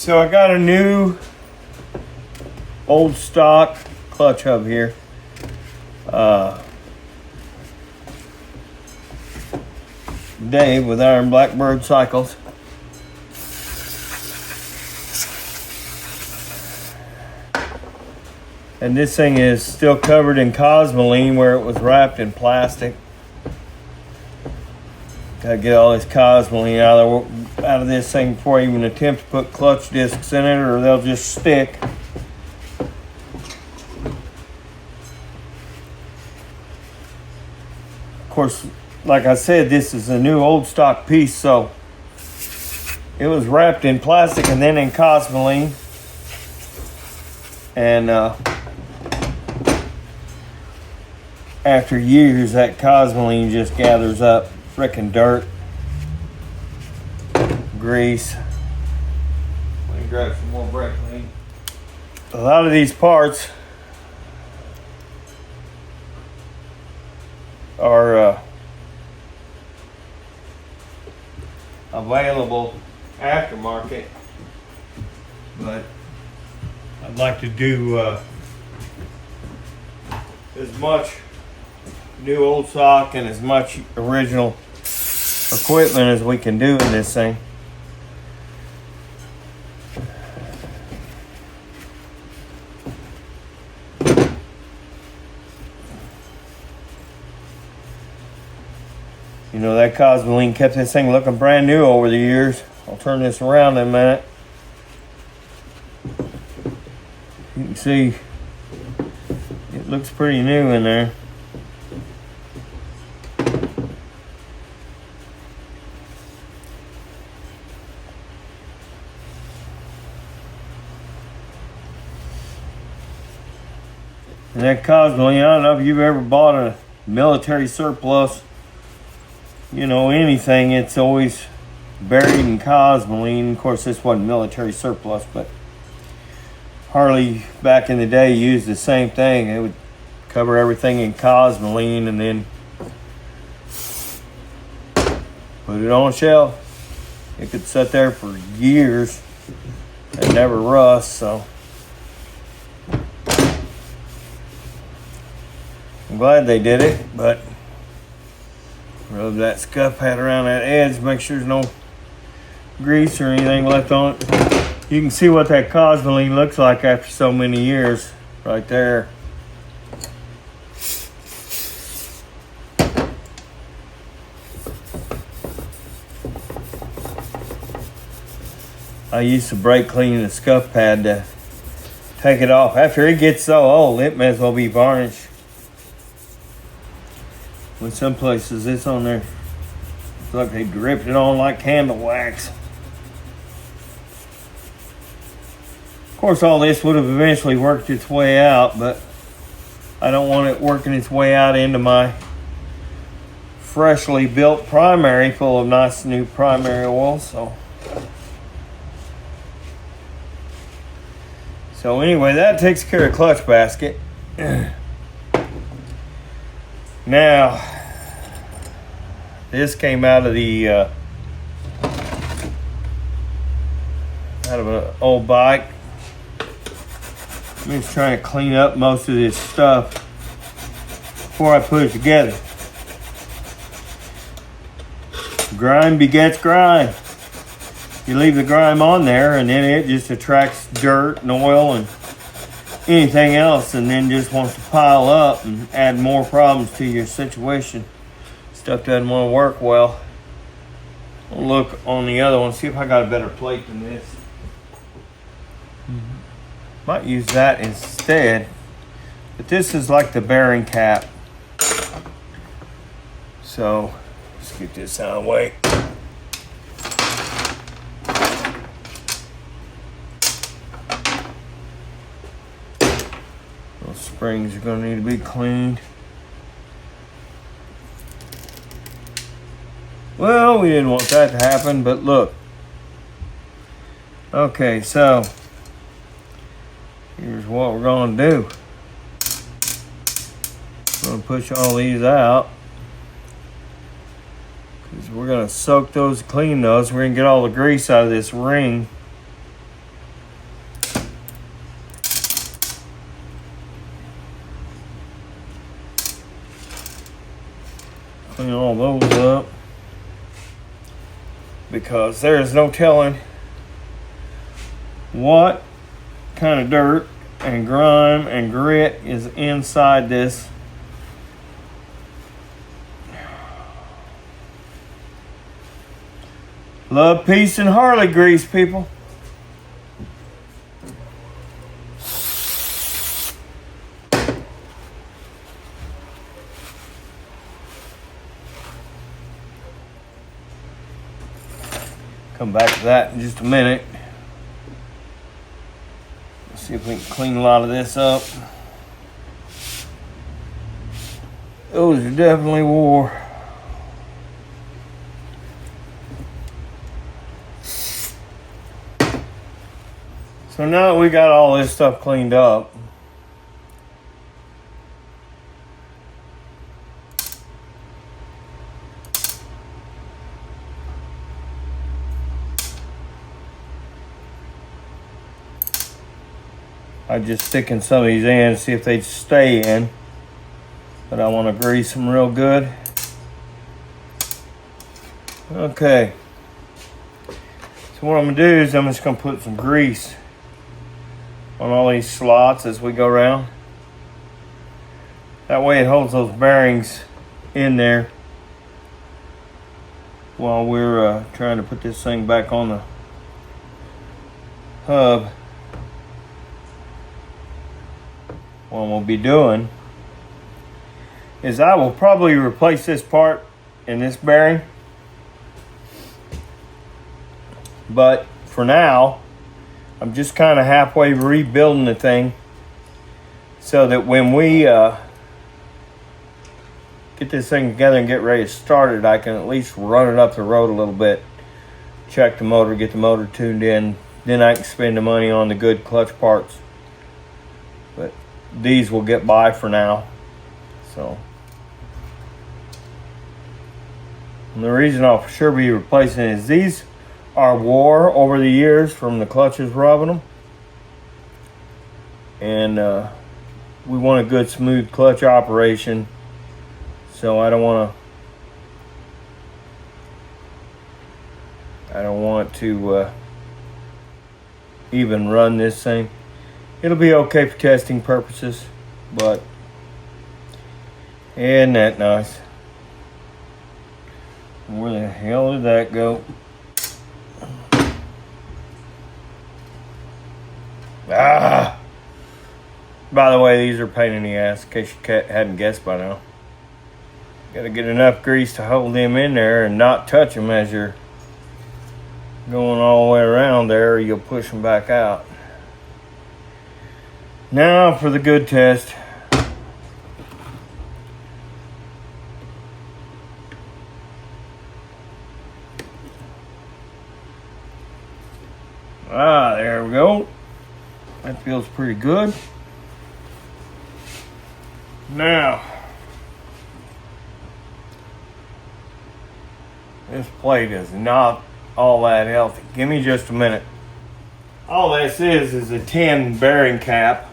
So I got a new old stock clutch hub here. Dave with Iron Blackbird Cycles. And this thing is still covered in cosmoline where it was wrapped in plastic. Gotta get all this cosmoline out of this thing before I even attempt to put clutch discs in it, or they'll just stick. Of course, like I said, this is a new old stock piece, so it was wrapped in plastic and then in cosmoline. And after years, that cosmoline just gathers up frickin' dirt, grease. Let me grab some more brake clean. A lot of these parts are available aftermarket, but I'd like to do as much new old stock and as much original equipment as we can do in this thing. You know, that cosmoline kept this thing looking brand new over the years. I'll turn this around in a minute. You can see it looks pretty new in there. And that cosmoline, I don't know if you've ever bought a military surplus, you know, anything, it's always buried in cosmoline. Of course, this wasn't military surplus, but Harley back in the day used the same thing. It would cover everything in cosmoline and then put it on a shelf. It could sit there for years and never rust, so I'm glad they did it, but rub that scuff pad around that edge, make sure there's no grease or anything left on it. You can see what that cosmoline looks like after so many years right there. I used to brake clean the scuff pad to take it off. After it gets so old, it may as well be varnished. With some places, it's on there. It's like they dripped it on like candle wax. Of course, all this would have eventually worked its way out, but I don't want it working its way out into my freshly built primary full of nice new primary oil. So anyway, that takes care of clutch basket. Now, this came out of the out of an old bike. I'm just trying to clean up most of this stuff before I put it together. Grime begets grime. You leave the grime on there and then it just attracts dirt and oil and anything else, and then just wants to pile up and add more problems to your situation. Stuff doesn't want to work well. I'll look on the other one, see if I got a better plate than this. Might use that instead, but this is like the bearing cap. So let's get this out of the way. Those springs are going to need to be cleaned. Well, we didn't want that to happen, but look. Okay, so here's what we're going to do. We're going to push all these out because we're going to soak those, clean those. We're going to get all the grease out of this ring. Clean all those up, because there is no telling what kind of dirt and grime and grit is inside this. Love, peace, and Harley grease, people. Come back to that in just a minute. Let's see if we can clean a lot of this up. Those are definitely wore. So now that we got all this stuff cleaned up, I just stick in some of these in, see if they stay in. But I want to grease them real good. Okay. So what I'm going to do is I'm just going to put some grease on all these slots as we go around. That way it holds those bearings in there while we're trying to put this thing back on the hub. What I'm going to be doing is I will probably replace this part in this bearing. But for now, I'm just kind of halfway rebuilding the thing so that when we get this thing together and get ready to start it, I can at least run it up the road a little bit, check the motor, get the motor tuned in, then I can spend the money on the good clutch parts. But these will get by for now. So, and the reason I'll for sure be replacing is these are wore over the years from the clutches rubbing them, and we want a good smooth clutch operation, so I don't want to even run this thing. It'll be okay for testing purposes, but isn't that nice? Where the hell did that go? Ah! By the way, these are a pain in the ass, in case you hadn't guessed by now. Gotta get enough grease to hold them in there and not touch them as you're going all the way around there, or you'll push them back out. Now for the good test. Ah, there we go. That feels pretty good. Now, this plate is not all that healthy. Give me just a minute. All this is a tin bearing cap.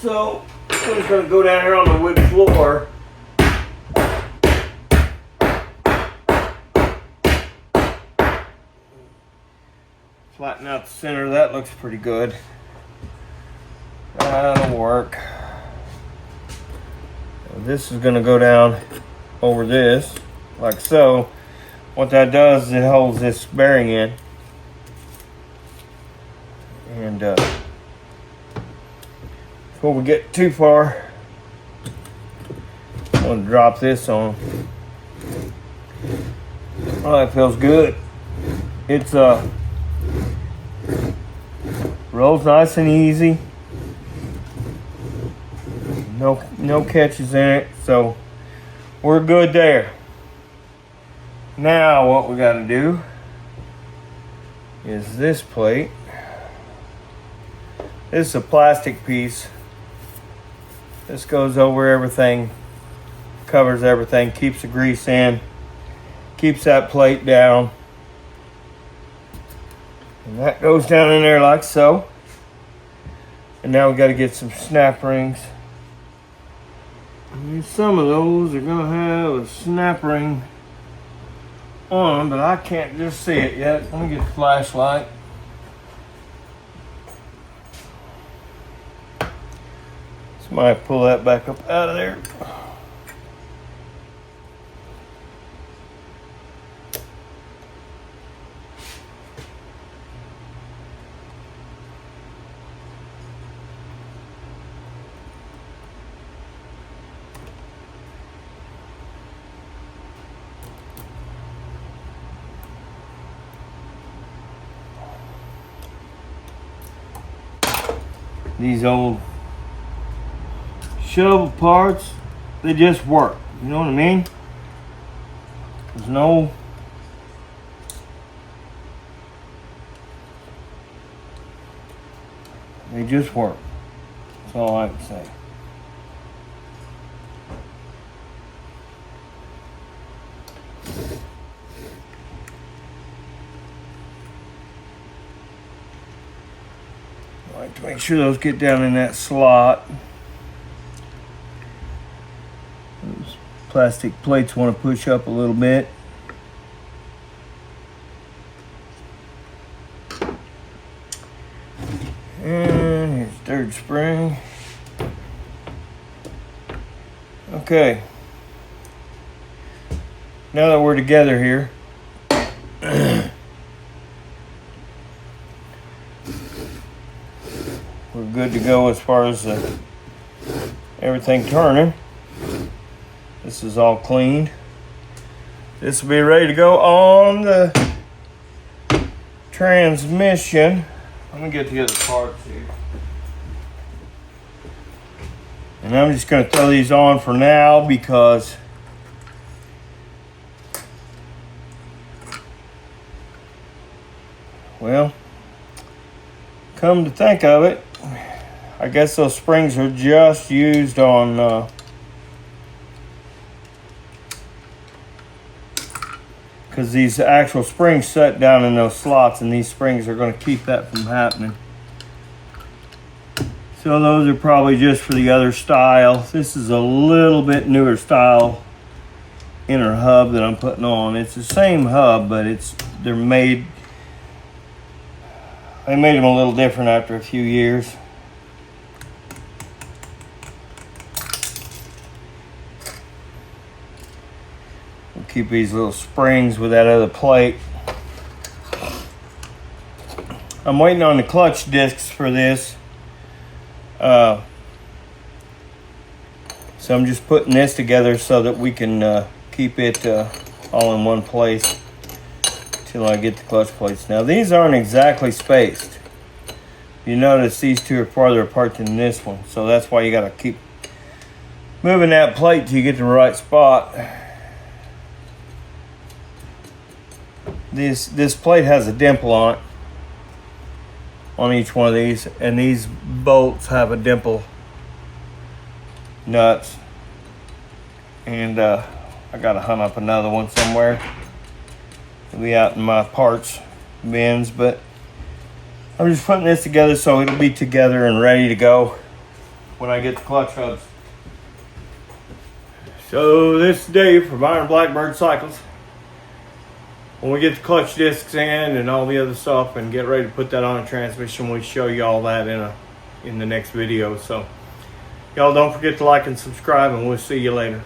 So, I'm just going to go down here on the wood floor. Flatten out the center. That looks pretty good. That'll work. This is going to go down over this, like so. What that does is it holds this bearing in. And before we get too far, I'm going to drop this on. Oh, that feels good. It's rolls nice and easy. No catches in it, so we're good there. Now what we got to do is this plate. This is a plastic piece. This goes over everything, covers everything, keeps the grease in, keeps that plate down. And that goes down in there like so. And now we got to get some snap rings Some of those are gonna have a snap ring on them, but I can't just see it yet. Let me get the flashlight. Somebody pull that back up out of there. These old shovel parts, they just work. You know what I mean? There's no they just work. That's all I can say. I like to make sure those get down in that slot. Those plastic plates want to push up a little bit. And here's third spring. Okay. Now that we're together here, we're good to go as far as everything turning. This is all cleaned. This will be ready to go on the transmission. Let me get together the parts here. And I'm just going to throw these on for now because well, come to think of it, I guess those springs are just used on because these actual springs set down in those slots, and these springs are going to keep that from happening. So those are probably just for the other style. This is a little bit newer style inner hub that I'm putting on. It's the same hub, but they made them a little different after a few years. We'll keep these little springs with that other plate. I'm waiting on the clutch discs for this. So I'm just putting this together so that we can keep it all in one place till I get the clutch plates. Now these aren't exactly spaced. You notice these two are farther apart than this one, so that's why you got to keep moving that plate till you get to the right spot. This plate has a dimple on it, on each one of these, and these bolts have a dimple nuts, and I gotta hunt up another one somewhere. It'll be out in my parts bins, but I'm just putting this together so it'll be together and ready to go when I get the clutch hubs. So this is Dave from Iron Blackbird Cycles. When we get the clutch discs in and all the other stuff and get ready to put that on a transmission, we'll show you all that in the next video. So y'all don't forget to like and subscribe, and we'll see you later.